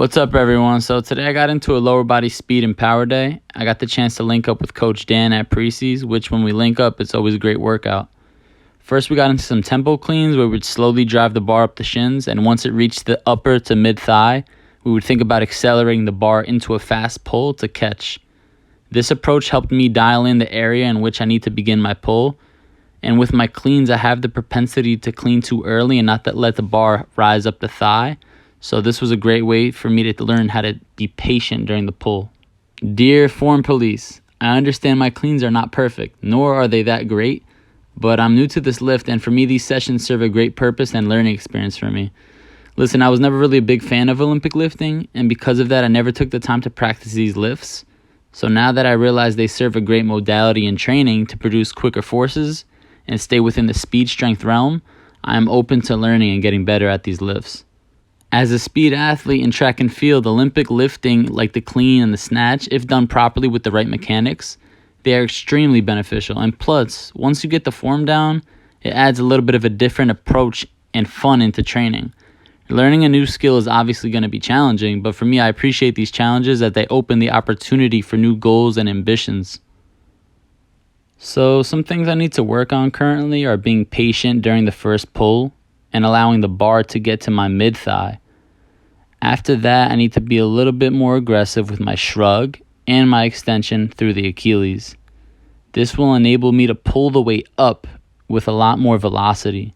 What's up, everyone? So today I got into a lower body speed and power day. I got the chance to link up with Coach Dan at Precies, which when we link up, it's always a great workout. First, we got into some tempo cleans where we'd slowly drive the bar up the shins, and once it reached the upper to mid thigh, we would think about accelerating the bar into a fast pull to catch. This approach helped me dial in the area in which I need to begin my pull, and with my cleans, I have the propensity to clean too early and not let the bar rise up the thigh. So this was a great way for me to learn how to be patient during the pull. Dear Form Police, I understand my cleans are not perfect, nor are they that great, but I'm new to this lift, and for me these sessions serve a great purpose and learning experience for me. Listen, I was never really a big fan of Olympic lifting, and because of that I never took the time to practice these lifts. So now that I realize they serve a great modality in training to produce quicker forces and stay within the speed strength realm, I am open to learning and getting better at these lifts. As a speed athlete in track and field, Olympic lifting like the clean and the snatch, if done properly with the right mechanics, they are extremely beneficial. And plus, once you get the form down, it adds a little bit of a different approach and fun into training. Learning a new skill is obviously going to be challenging, but for me, I appreciate these challenges as they open the opportunity for new goals and ambitions. So some things I need to work on currently are being patient during the first pull and allowing the bar to get to my mid-thigh. After that, I need to be a little bit more aggressive with my shrug and my extension through the Achilles. This will enable me to pull the weight up with a lot more velocity.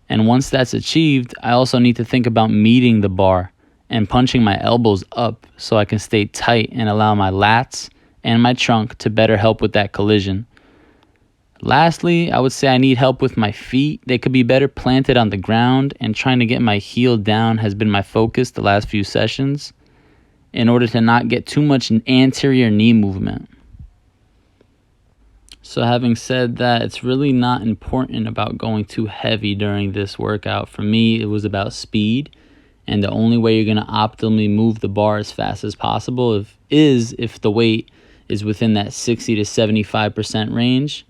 And once that's achieved, I also need to think about meeting the bar and punching my elbows up so I can stay tight and allow my lats and my trunk to better help with that collision. Lastly, I would say I need help with my feet. They could be better planted on the ground, and trying to get my heel down has been my focus the last few sessions in order to not get too much anterior knee movement. So having said that, it's really not important about going too heavy during this workout. For me, it was about speed, and the only way you're going to optimally move the bar as fast as possible if the weight is within that 60 to 75% range.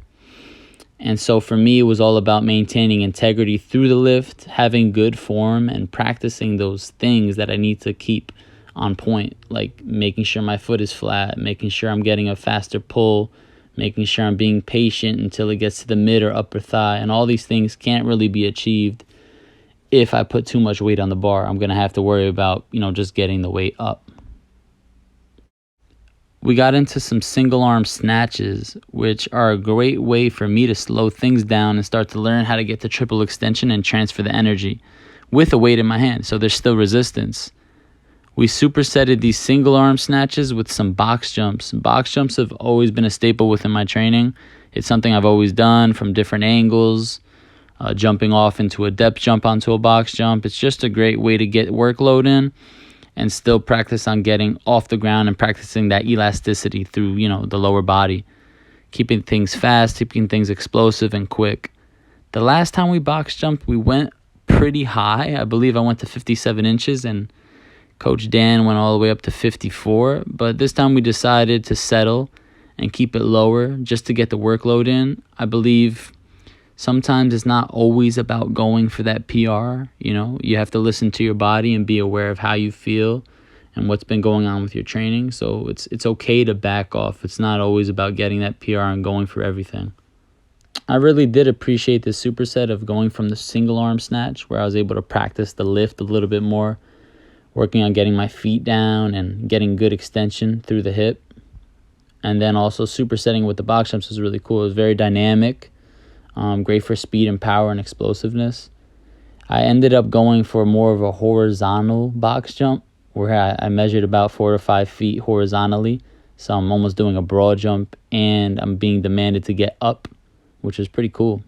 And so for me, it was all about maintaining integrity through the lift, having good form, and practicing those things that I need to keep on point, like making sure my foot is flat, making sure I'm getting a faster pull, making sure I'm being patient until it gets to the mid or upper thigh. And all these things can't really be achieved if I put too much weight on the bar. I'm going to have to worry about, just getting the weight up. We got into some single arm snatches, which are a great way for me to slow things down and start to learn how to get to triple extension and transfer the energy with a weight in my hand, so there's still resistance. We supersetted these single arm snatches with some box jumps. Box jumps have always been a staple within my training. It's something I've always done from different angles, jumping off into a depth jump onto a box jump. It's just a great way to get workload in and still practice on getting off the ground and practicing that elasticity through, the lower body. Keeping things fast, keeping things explosive and quick. The last time we box jumped, we went pretty high. I believe I went to 57 inches and Coach Dan went all the way up to 54. But this time we decided to settle and keep it lower just to get the workload in. I believe sometimes it's not always about going for that PR. You have to listen to your body and be aware of how you feel and what's been going on with your training. So it's okay to back off. It's not always about getting that PR and going for everything. I really did appreciate the superset of going from the single arm snatch, where I was able to practice the lift a little bit more, working on getting my feet down and getting good extension through the hip. And then also supersetting with the box jumps was really cool. It was very dynamic. Great for speed and power and explosiveness. I ended up going for more of a horizontal box jump where I measured about 4 to 5 feet horizontally. So I'm almost doing a broad jump and I'm being demanded to get up, which is pretty cool.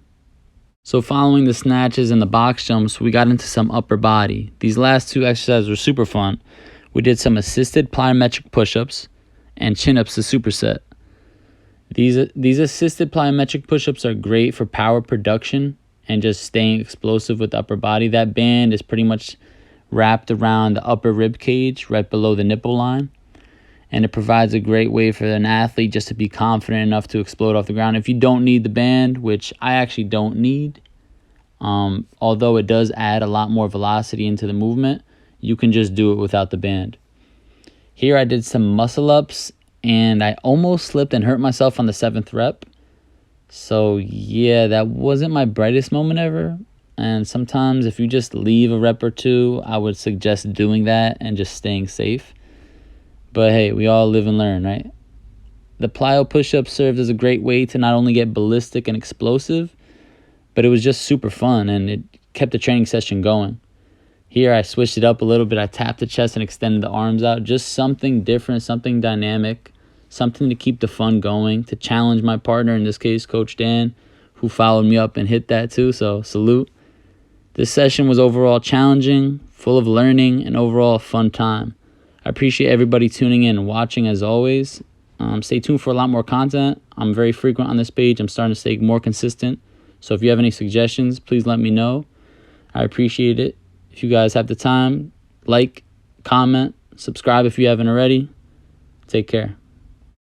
So following the snatches and the box jumps, we got into some upper body. These last two exercises were super fun. We did some assisted plyometric push-ups and chin-ups to superset. These assisted plyometric push-ups are great for power production and just staying explosive with the upper body. That band is pretty much wrapped around the upper rib cage right below the nipple line. And it provides a great way for an athlete just to be confident enough to explode off the ground. If you don't need the band, which I actually don't need, although it does add a lot more velocity into the movement, you can just do it without the band. Here I did some muscle ups and I almost slipped and hurt myself on the 7th rep. So yeah, that wasn't my brightest moment ever. And sometimes if you just leave a rep or two, I would suggest doing that and just staying safe. But hey, we all live and learn, right? The plyo push-up served as a great way to not only get ballistic and explosive, but it was just super fun and it kept the training session going. Here I switched it up a little bit. I tapped the chest and extended the arms out. Just something different, something dynamic, something to keep the fun going, to challenge my partner, in this case, Coach Dan, who followed me up and hit that too, so salute. This session was overall challenging, full of learning, and overall a fun time. I appreciate everybody tuning in and watching as always. Stay tuned for a lot more content. I'm very frequent on this page. I'm starting to stay more consistent. So if you have any suggestions, please let me know. I appreciate it. If you guys have the time, like, comment, subscribe if you haven't already. Take care.